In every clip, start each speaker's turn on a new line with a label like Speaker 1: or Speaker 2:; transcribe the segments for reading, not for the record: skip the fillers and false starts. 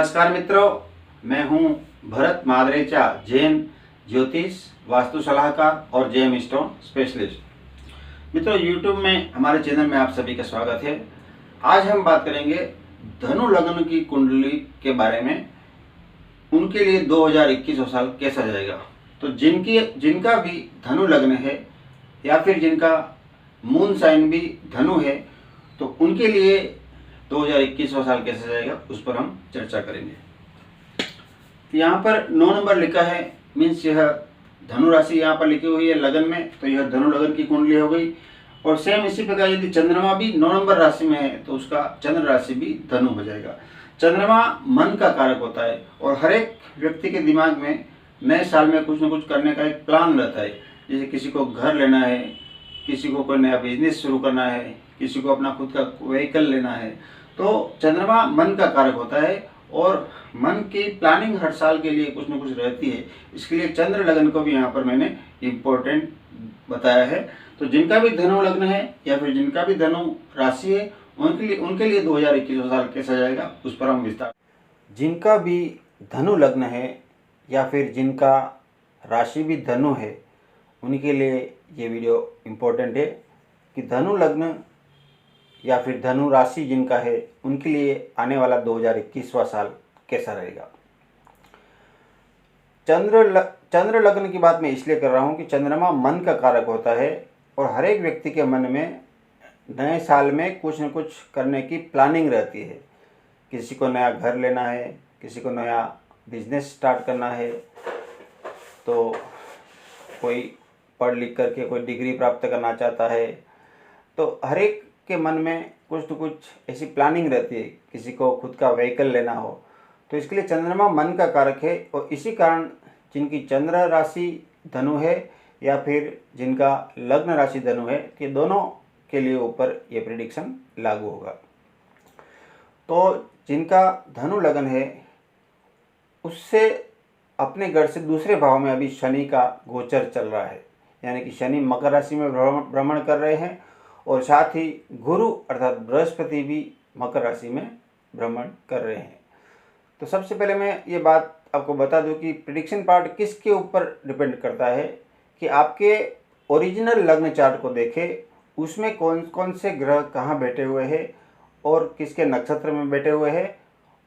Speaker 1: नमस्कार मित्रों, मैं हूं भरत मादरेचा, जैन ज्योतिष वास्तु सलाहकार और जेम स्टोन स्पेशलिस्ट। मित्रों, यूट्यूब में हमारे चैनल में आप सभी का स्वागत है। आज हम बात करेंगे धनु लग्न की कुंडली के बारे में। उनके लिए 2021 साल कैसा जाएगा। तो जिनका भी धनु लग्न है या फिर जिनका मून साइन भी धनु है, तो उनके लिए 2021 साल कैसा जाएगा उस पर हम चर्चा करेंगे। यहाँ पर 9 नंबर लिखा है, मीन्स यह धनु राशि यहाँ पर लिखी हुई है लगन में, तो यह धनु लगन की कुंडली हो गई। और सेम इसी प्रकार यदि चंद्रमा भी 9 नंबर राशि में है तो उसका चंद्र राशि भी धनु हो जाएगा। चंद्रमा मन का कारक होता है और हर एक व्यक्ति के दिमाग में नए साल में कुछ न कुछ करने का एक प्लान रहता है। जैसे किसी को घर लेना है, किसी को कोई नया बिजनेस शुरू करना है, किसी को अपना खुद का व्हीकल लेना है। तो चंद्रमा मन का कारक होता है और मन की प्लानिंग हर साल के लिए कुछ न कुछ रहती है। इसके लिए चंद्र लगन को भी यहाँ पर मैंने इम्पोर्टेंट बताया है। तो जिनका भी धनु लग्न है या फिर जिनका भी धनु राशि है, उनके लिए 2021 साल कैसा जाएगा उस पर हम विस्तार। जिनका भी धनु लग्न है या फिर जिनका राशि भी धनु है, उनके लिए ये वीडियो इम्पोर्टेंट है कि धनु लग्न या फिर धनु राशि जिनका है उनके लिए आने वाला 2021वां साल कैसा रहेगा। चंद्र लग्न की बात मैं इसलिए कर रहा हूँ कि चंद्रमा मन का कारक होता है और हर एक व्यक्ति के मन में नए साल में कुछ न कुछ करने की प्लानिंग रहती है। किसी को नया घर लेना है, किसी को नया बिजनेस स्टार्ट करना है, तो कोई पढ़ लिख करके कोई डिग्री प्राप्त करना चाहता है। तो हर एक के मन में कुछ न कुछ ऐसी प्लानिंग रहती है। किसी को खुद का व्हीकल लेना हो, तो इसके लिए चंद्रमा मन का कारक है। और इसी कारण जिनकी चंद्र राशि धनु है या फिर जिनका लग्न राशि धनु है, ये दोनों के लिए ऊपर ये प्रेडिक्शन लागू होगा। तो जिनका धनु लगन है उससे अपने घर से दूसरे भाव में अभी शनि का गोचर चल रहा है, यानी कि शनि मकर राशि में भ्रमण कर रहे हैं और साथ ही गुरु अर्थात बृहस्पति भी मकर राशि में भ्रमण कर रहे हैं। तो सबसे पहले मैं ये बात आपको बता दूं कि प्रेडिक्शन पार्ट किसके ऊपर डिपेंड करता है कि आपके ओरिजिनल लग्न चार्ट को देखें, उसमें कौन कौन से ग्रह कहाँ बैठे हुए हैं और किसके नक्षत्र में बैठे हुए हैं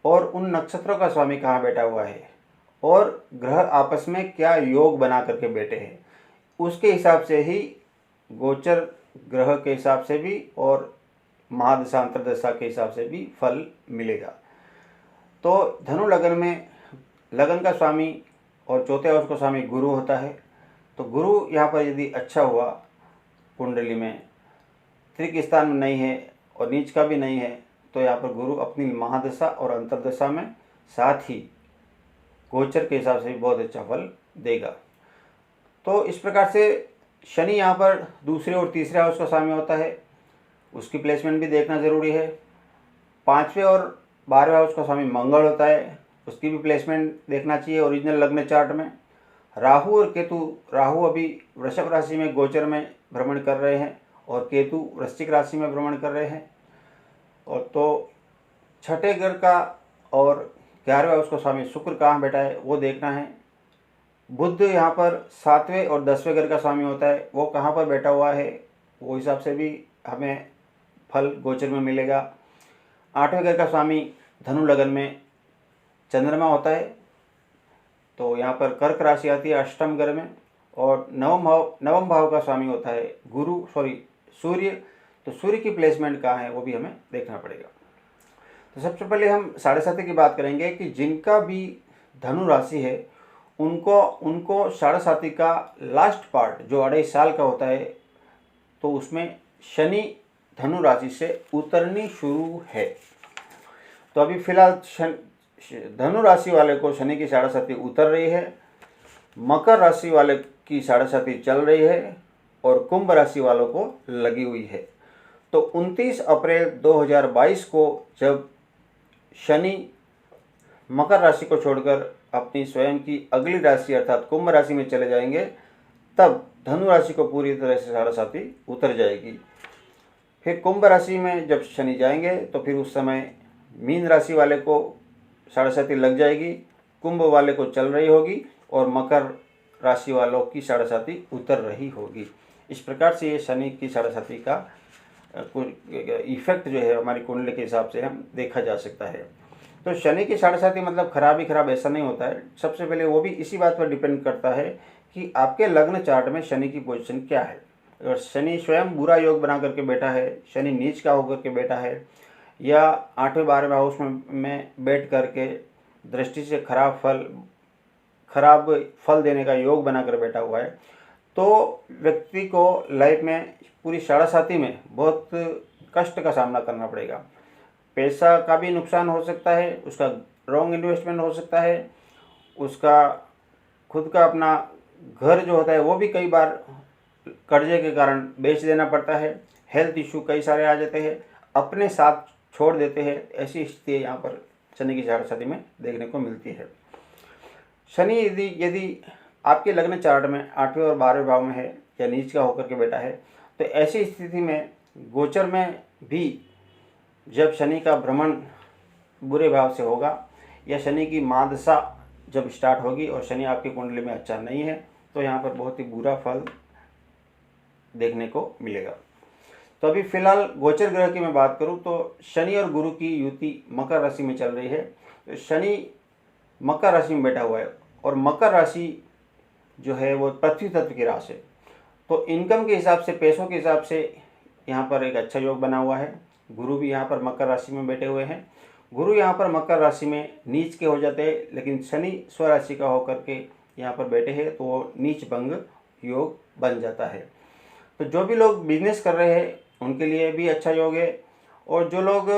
Speaker 1: और उन नक्षत्रों का स्वामी कहाँ बैठा हुआ है और ग्रह आपस में क्या योग बना करके बैठे हैं। उसके हिसाब से ही गोचर ग्रह के हिसाब से भी और महादशा अंतरदशा के हिसाब से भी फल मिलेगा। तो धनु लगन में लगन का स्वामी और चौथे हाउस का स्वामी गुरु होता है। तो गुरु यहाँ पर यदि अच्छा हुआ कुंडली में, त्रिक स्थान में नहीं है और नीच का भी नहीं है, तो यहाँ पर गुरु अपनी महादशा और अंतरदशा में साथ ही गोचर के हिसाब से भी बहुत अच्छा फल देगा। तो इस प्रकार से शनि यहाँ पर दूसरे और तीसरे हाउस का स्वामी होता है, उसकी प्लेसमेंट भी देखना ज़रूरी है। 5वें और 12वें हाउस का स्वामी मंगल होता है, उसकी भी प्लेसमेंट देखना चाहिए ओरिजिनल लग्न चार्ट में। राहु और केतु, राहु अभी वृषभ राशि में गोचर में भ्रमण कर रहे हैं और केतु वृश्चिक राशि में भ्रमण कर रहे हैं। और तो छठे घर का और 11वें हाउस का स्वामी शुक्र कहाँ बैठा है वो देखना है। बुध यहाँ पर 7वें और 10वें घर का स्वामी होता है, वो कहाँ पर बैठा हुआ है वो हिसाब से भी हमें फल गोचर में मिलेगा। 8वें घर का स्वामी धनु लगन में चंद्रमा होता है, तो यहाँ पर कर्क राशि आती है अष्टम घर में। और नवम भाव का स्वामी होता है सूर्य। तो सूर्य की प्लेसमेंट कहाँ है वो भी हमें देखना पड़ेगा। तो सबसे पहले हम 7.5 की बात करेंगे कि जिनका भी धनु राशि है उनको 7.5 का लास्ट पार्ट जो 2.5 साल का होता है, तो उसमें शनि धनु राशि से उतरनी शुरू है। तो अभी फिलहाल धनु राशि वाले को शनि की 7.5 उतर रही है, मकर राशि वाले की 7.5 चल रही है और कुंभ राशि वालों को लगी हुई है। तो 29 अप्रैल 2022 को जब शनि मकर राशि को छोड़कर अपनी स्वयं की अगली राशि अर्थात कुंभ राशि में चले जाएंगे, तब धनु राशि को पूरी तरह से 7.5 उतर जाएगी। फिर कुंभ राशि में जब शनि जाएंगे तो फिर उस समय मीन राशि वाले को साढ़े लग जाएगी, कुंभ वाले को चल रही होगी और मकर राशि वालों की साढ़े उतर रही होगी। इस प्रकार से ये शनि की साढ़े का इफेक्ट जो है हमारी कुंडली के हिसाब से हम देखा जा सकता है। तो शनि की साढ़े मतलब खराब ही खराब ऐसा नहीं होता है। सबसे पहले वो भी इसी बात पर डिपेंड करता है कि आपके लग्न चार्ट में शनि की पोजीशन क्या है। अगर शनि स्वयं बुरा योग बना करके बैठा है, शनि नीच का होकर के बैठा है, या 8वें 12वें हाउस में बैठ करके दृष्टि से खराब फल देने का योग बनाकर बैठा हुआ है, तो व्यक्ति को लाइफ में पूरी साढ़े में बहुत कष्ट का सामना करना पड़ेगा। पैसा का भी नुकसान हो सकता है, उसका रॉन्ग इन्वेस्टमेंट हो सकता है, उसका खुद का अपना घर जो होता है वो भी कई बार कर्जे के कारण बेच देना पड़ता है। हेल्थ इशू कई सारे आ जाते हैं, अपने साथ छोड़ देते हैं। ऐसी स्थिति यहाँ पर शनि की साढ़े में देखने को मिलती है। शनि यदि आपके लग्न चार्ट में 8वें और 12वें भाव में है या नीच का होकर के बैठा है, तो ऐसी स्थिति में गोचर में भी जब शनि का भ्रमण बुरे भाव से होगा या शनि की महादशा जब स्टार्ट होगी और शनि आपकी कुंडली में अच्छा नहीं है, तो यहाँ पर बहुत ही बुरा फल देखने को मिलेगा। तो अभी फिलहाल गोचर ग्रह की मैं बात करूं तो शनि और गुरु की युति मकर राशि में चल रही है। तो शनि मकर राशि में बैठा हुआ है और मकर राशि जो है वो पृथ्वी तत्व की राशि है। तो इनकम के हिसाब से, पैसों के हिसाब से यहाँ पर एक अच्छा योग बना हुआ है। गुरु भी यहाँ पर मकर राशि में बैठे हुए हैं। गुरु यहाँ पर मकर राशि में नीच के हो जाते हैं, लेकिन शनि स्वराशि का होकर के यहाँ पर बैठे हैं तो वो नीच भंग योग बन जाता है। तो जो भी लोग बिजनेस कर रहे हैं उनके लिए भी अच्छा योग है, और जो लोग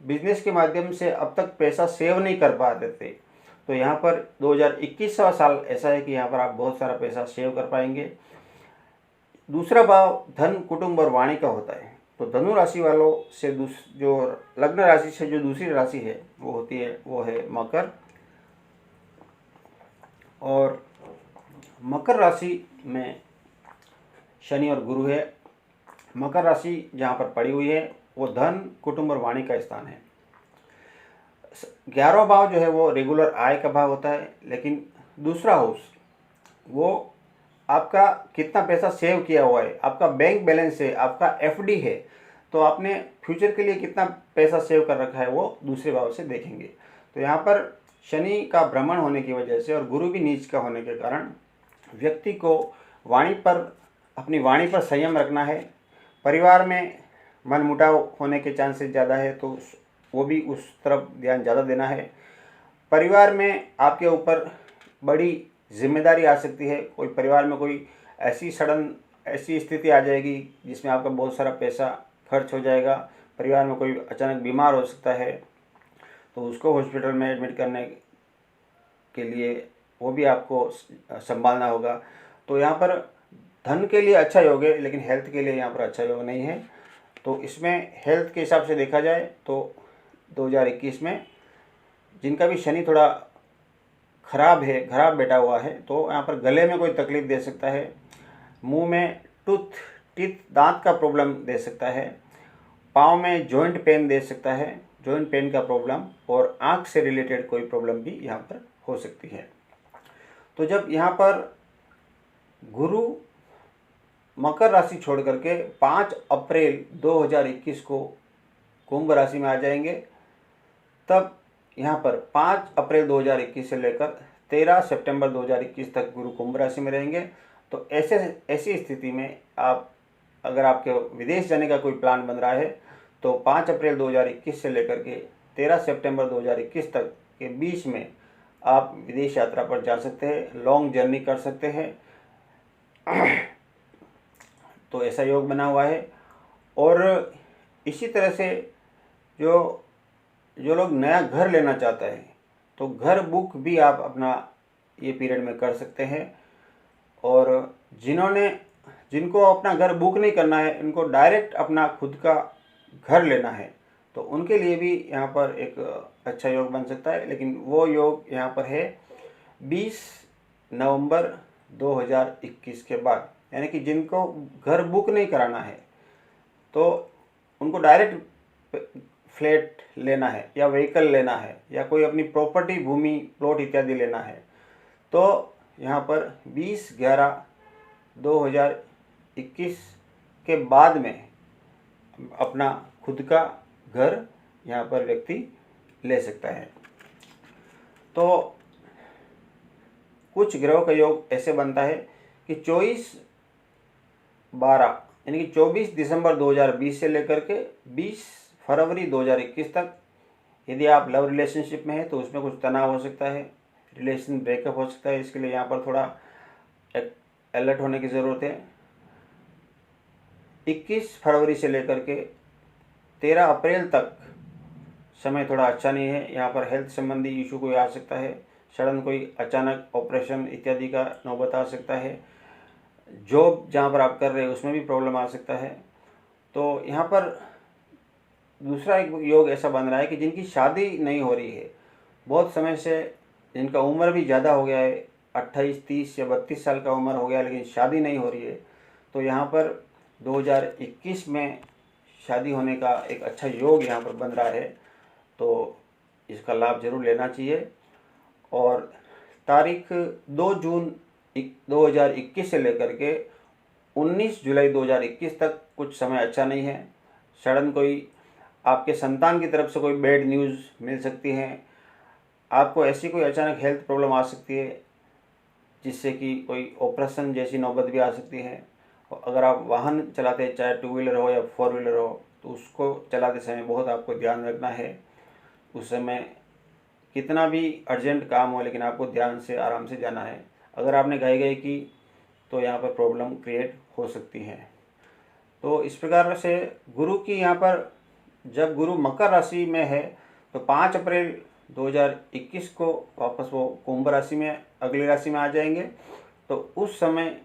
Speaker 1: बिजनेस के माध्यम से अब तक पैसा सेव नहीं कर पाते थे, तो यहाँ पर 2021वां साल ऐसा है कि यहाँ पर आप बहुत सारा पैसा सेव कर पाएंगे। दूसरा भाव धन, कुटुंब और वाणी का होता है। तो धनु राशि वालों से जो लग्न राशि से जो दूसरी राशि है वो होती है, वो है मकर। और मकर राशि में शनि और गुरु है। मकर राशि जहाँ पर पड़ी हुई है वो धन, कुटुंब और वाणी का स्थान है। 11वां भाव जो है वो रेगुलर आय का भाव होता है, लेकिन दूसरा हाउस वो आपका कितना पैसा सेव किया हुआ है, आपका बैंक बैलेंस है, आपका एफडी है, तो आपने फ्यूचर के लिए कितना पैसा सेव कर रखा है वो दूसरे भाव से देखेंगे। तो यहाँ पर शनि का भ्रमण होने की वजह से और गुरु भी नीच का होने के कारण व्यक्ति को अपनी वाणी पर संयम रखना है। परिवार में मनमुटाव होने के चांसेस ज़्यादा है, तो वो भी उस तरफ ध्यान ज़्यादा देना है। परिवार में आपके ऊपर बड़ी जिम्मेदारी आ सकती है। कोई परिवार में कोई ऐसी स्थिति आ जाएगी जिसमें आपका बहुत सारा पैसा खर्च हो जाएगा। परिवार में कोई अचानक बीमार हो सकता है, तो उसको हॉस्पिटल में एडमिट करने के लिए वो भी आपको संभालना होगा। तो यहाँ पर धन के लिए अच्छा योग है, लेकिन हेल्थ के लिए यहाँ पर अच्छा योग नहीं है। तो इसमें हेल्थ के हिसाब से देखा जाए तो 2021 में जिनका भी शनि थोड़ा खराब बैठा हुआ है, तो यहाँ पर गले में कोई तकलीफ दे सकता है, मुंह में टीथ दांत का प्रॉब्लम दे सकता है, पाँव में जॉइंट पेन दे सकता है, जॉइंट पेन का प्रॉब्लम, और आँख से रिलेटेड कोई प्रॉब्लम भी यहाँ पर हो सकती है। तो जब यहाँ पर गुरु मकर राशि छोड़ करके 5 अप्रैल 2021 को कुंभ राशि में आ जाएंगे, तब यहाँ पर 5 अप्रैल 2021 से लेकर 13 सितंबर 2021 तक गुरु कुंभ राशि में रहेंगे। तो ऐसी स्थिति में अगर आपके विदेश जाने का कोई प्लान बन रहा है, तो 5 अप्रैल 2021 से लेकर के 13 सितंबर 2021 तक के बीच में आप विदेश यात्रा पर जा सकते हैं, लॉन्ग जर्नी कर सकते हैं। तो ऐसा योग बना हुआ है। और इसी तरह से जो लोग नया घर लेना चाहता है, तो घर बुक भी आप अपना ये पीरियड में कर सकते हैं। और जिनको अपना घर बुक नहीं करना है, इनको डायरेक्ट अपना खुद का घर लेना है, तो उनके लिए भी यहाँ पर एक अच्छा योग बन सकता है। लेकिन वो योग यहाँ पर है 20 नवंबर 2021 के बाद, यानी कि जिनको घर बुक नहीं कराना है तो उनको डायरेक्ट फ्लैट लेना है या व्हीकल लेना है या कोई अपनी प्रॉपर्टी भूमि प्लॉट इत्यादि लेना है तो यहाँ पर 20/11/2021 के बाद में अपना खुद का घर यहाँ पर व्यक्ति ले सकता है। तो कुछ ग्रहों का योग ऐसे बनता है कि 24/12 यानी कि 24 दिसंबर 2020 से लेकर के 20 फरवरी 2021 तक यदि आप लव रिलेशनशिप में हैं तो उसमें कुछ तनाव हो सकता है, रिलेशन ब्रेकअप हो सकता है। इसके लिए यहाँ पर थोड़ा अलर्ट होने की ज़रूरत है। 21 फरवरी से लेकर के 13 अप्रैल तक समय थोड़ा अच्छा नहीं है। यहाँ पर हेल्थ संबंधी इशू कोई आ सकता है, सडन कोई अचानक ऑपरेशन इत्यादि का नौबत आ सकता है। जॉब जहाँ पर आप कर रहे हैं उसमें भी प्रॉब्लम आ सकता है। तो यहाँ पर दूसरा एक योग ऐसा बन रहा है कि जिनकी शादी नहीं हो रही है बहुत समय से, जिनका उम्र भी ज़्यादा हो गया है, 28, 30 या 32 साल का उम्र हो गया लेकिन शादी नहीं हो रही है, तो यहाँ पर 2021 में शादी होने का एक अच्छा योग यहाँ पर बन रहा है। तो इसका लाभ जरूर लेना चाहिए। और तारीख 2 जून 2021 से लेकर के 19 जुलाई 2021 तक कुछ समय अच्छा नहीं है। सडन कोई आपके संतान की तरफ से कोई बैड न्यूज़ मिल सकती है, आपको ऐसी कोई अचानक हेल्थ प्रॉब्लम आ सकती है जिससे कि कोई ऑपरेशन जैसी नौबत भी आ सकती है। और अगर आप वाहन चलाते हैं, चाहे 2 व्हीलर हो या 4 व्हीलर हो, तो उसको चलाते समय बहुत आपको ध्यान रखना है। उस समय कितना भी अर्जेंट काम हो लेकिन आपको ध्यान से आराम से जाना है। अगर आपने गाई की तो यहाँ पर प्रॉब्लम क्रिएट हो सकती है। तो इस प्रकार से गुरु की यहाँ पर, जब गुरु मकर राशि में है तो 5 अप्रैल 2021 को वापस वो कुंभ राशि में, अगली राशि में आ जाएंगे। तो उस समय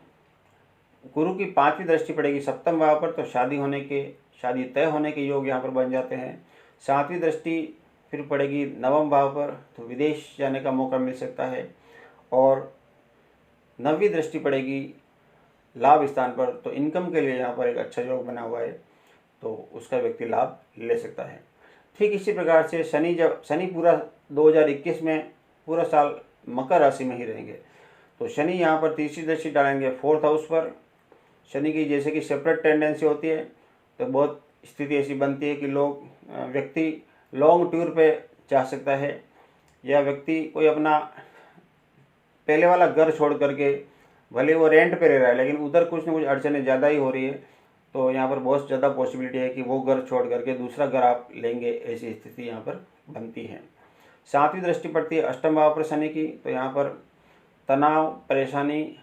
Speaker 1: गुरु की 5वीं दृष्टि पड़ेगी सप्तम भाव पर, तो शादी तय होने के योग यहाँ पर बन जाते हैं। 7वीं दृष्टि फिर पड़ेगी 9वें भाव पर, तो विदेश जाने का मौका मिल सकता है। और 9वीं दृष्टि पड़ेगी लाभ स्थान पर, तो इनकम के लिए यहाँ पर एक अच्छा योग बना हुआ है, तो उसका व्यक्ति लाभ ले सकता है। ठीक इसी प्रकार से शनि पूरा 2021 में पूरा साल मकर राशि में ही रहेंगे, तो शनि यहाँ पर तीसरी दृष्टि डालेंगे 4th हाउस पर। शनि की जैसे कि सेपरेट टेंडेंसी होती है, तो बहुत स्थिति ऐसी बनती है कि व्यक्ति लॉन्ग टूर पे जा सकता है, या व्यक्ति कोई अपना पहले वाला घर छोड़ करके, भले वो रेंट पे रह रहा है लेकिन उधर कुछ न कुछ अड़चनें ज़्यादा ही हो रही है, तो यहाँ पर बहुत ज़्यादा पॉसिबिलिटी है कि वो घर छोड़ करके दूसरा घर आप लेंगे, ऐसी स्थिति यहाँ पर बनती है। 7वीं दृष्टि पड़ती है अष्टम भाव पर शनि की, तो यहाँ पर तनाव, परेशानी,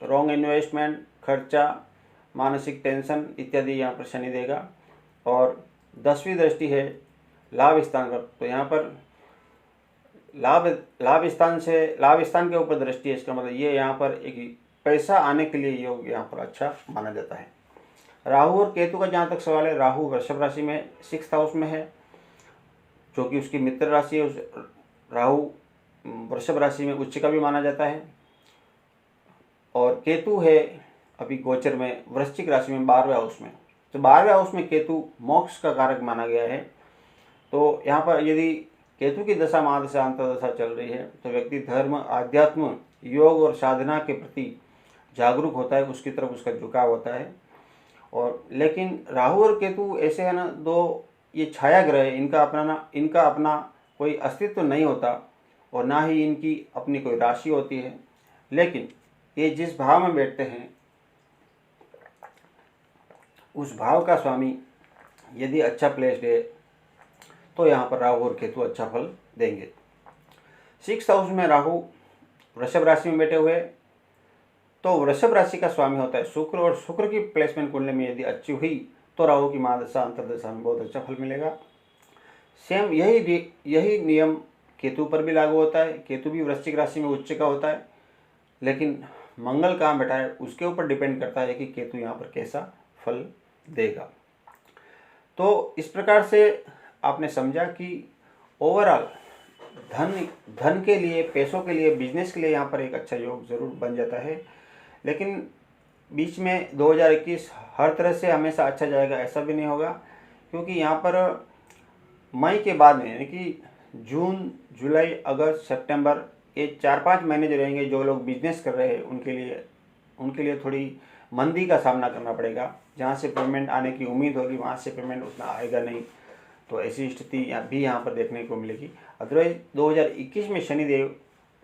Speaker 1: रॉन्ग इन्वेस्टमेंट, खर्चा, मानसिक टेंशन इत्यादि यहाँ पर शनि देगा। और 10वीं दृष्टि है लाभ स्थान पर, तो यहाँ पर लाभ स्थान के ऊपर दृष्टि है। इसका मतलब ये यहाँ पर एक पैसा आने के लिए योग यहाँ पर अच्छा माना जाता है। राहु और केतु का जहाँ तक सवाल है, राहु वृषभ राशि में 6th हाउस में है, जो कि उसकी मित्र राशि है। राहु वृषभ राशि में उच्च का भी माना जाता है। और केतु है अभी गोचर में वृश्चिक राशि में 12वें हाउस में, तो 12वें हाउस में केतु मोक्ष का कारक माना गया है। तो यहाँ पर यदि केतु की दशा महादशा अंतर्दशा चल रही है तो व्यक्ति धर्म, आध्यात्म, योग और साधना के प्रति जागरूक होता है, उसकी तरफ उसका झुकाव होता है। और लेकिन राहु और केतु ऐसे है ना, दो ये छाया ग्रह है, इनका अपना कोई अस्तित्व नहीं होता और ना ही इनकी अपनी कोई राशि होती है। लेकिन ये जिस भाव में बैठते हैं उस भाव का स्वामी यदि अच्छा प्लेस्ड है तो यहाँ पर राहु और केतु अच्छा फल देंगे। 6th हाउस में राहु वृषभ राशि में बैठे हुए, तो वृषभ राशि का स्वामी होता है शुक्र, और शुक्र की प्लेसमेंट कुंडली में यदि अच्छी हुई तो राहु की महादशा अंतर्दशा में बहुत अच्छा फल मिलेगा। सेम यही नियम केतु पर भी लागू होता है। केतु भी वृश्चिक राशि में उच्च का होता है, लेकिन मंगल कहाँ बैठा है उसके ऊपर डिपेंड करता है कि केतु यहाँ पर कैसा फल देगा। तो इस प्रकार से आपने समझा कि ओवरऑल धन के लिए, पैसों के लिए, बिजनेस के लिए यहाँ पर एक अच्छा योग जरूर बन जाता है। लेकिन बीच में 2021 हर तरह से हमेशा अच्छा जाएगा ऐसा भी नहीं होगा, क्योंकि यहाँ पर मई के बाद में यानी कि जून, जुलाई, अगस्त, सितंबर, ये 4-5 महीने जो रहेंगे, जो लोग बिजनेस कर रहे हैं उनके लिए थोड़ी मंदी का सामना करना पड़ेगा। जहाँ से पेमेंट आने की उम्मीद होगी वहाँ से पेमेंट उतना आएगा नहीं, तो ऐसी स्थिति यहाँ पर देखने को मिलेगी। अदरवाइज 2021 में शनिदेव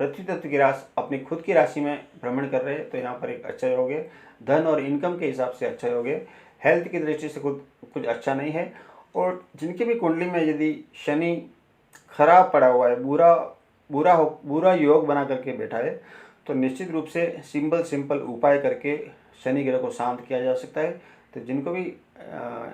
Speaker 1: पृथ्वी तत्व की राशि अपनी खुद की राशि में भ्रमण कर रहे हैं, तो यहाँ पर एक अच्छा योग है। धन और इनकम के हिसाब से अच्छा योग है। हेल्थ की दृष्टि से कुछ अच्छा नहीं है। और जिनकी भी कुंडली में यदि शनि खराब पड़ा हुआ है, बुरा योग बना करके बैठा है, तो निश्चित रूप से सिंपल उपाय करके शनि ग्रह को शांत किया जा सकता है। तो जिनको भी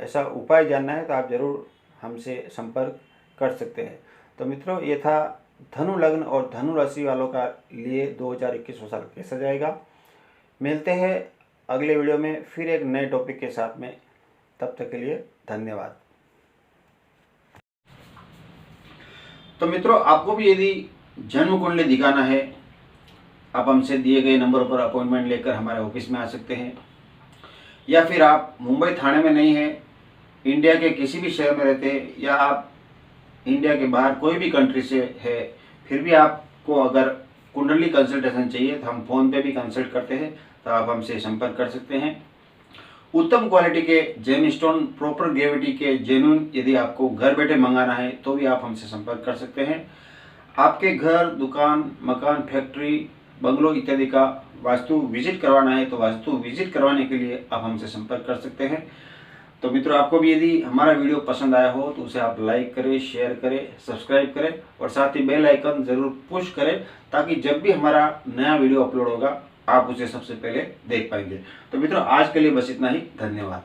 Speaker 1: ऐसा उपाय जानना है तो आप ज़रूर हमसे संपर्क कर सकते हैं। तो मित्रों, ये था धनु लग्न और धनु राशि वालों का लिए 2021 साल कैसा जाएगा। मिलते हैं अगले वीडियो में फिर एक नए टॉपिक के साथ में। तब तक के लिए धन्यवाद। तो मित्रों, आपको भी यदि जन्म कुंडली दिखाना है, आप हमसे दिए गए नंबरों पर अपॉइंटमेंट लेकर हमारे ऑफिस में आ सकते हैं। या फिर आप मुंबई थाने में नहीं हैं, इंडिया के किसी भी शहर में रहते हैं, या आप इंडिया के बाहर कोई भी कंट्री से है, फिर भी आपको अगर कुंडली कंसल्टेशन चाहिए तो हम फ़ोन पे भी कंसल्ट करते हैं, तो आप हमसे संपर्क कर सकते हैं। उत्तम क्वालिटी के जेम स्टोन, प्रॉपर ग्रेविटी के जेन्युइन यदि आपको घर बैठे मंगाना है तो भी आप हमसे संपर्क कर सकते हैं। आपके घर, दुकान, मकान, फैक्ट्री, बंगलो इत्यादि का वास्तु विजिट करवाना है तो वास्तु विजिट करवाने के लिए आप हमसे संपर्क कर सकते हैं। तो मित्रों, आपको भी यदि हमारा वीडियो पसंद आया हो तो उसे आप लाइक करें, शेयर करें, सब्सक्राइब करें और साथ ही बेल आइकन ज़रूर पुश करें, ताकि जब भी हमारा नया वीडियो अपलोड होगा आप उसे सबसे पहले देख पाएंगे। तो मित्रों, आज के लिए बस इतना ही। धन्यवाद।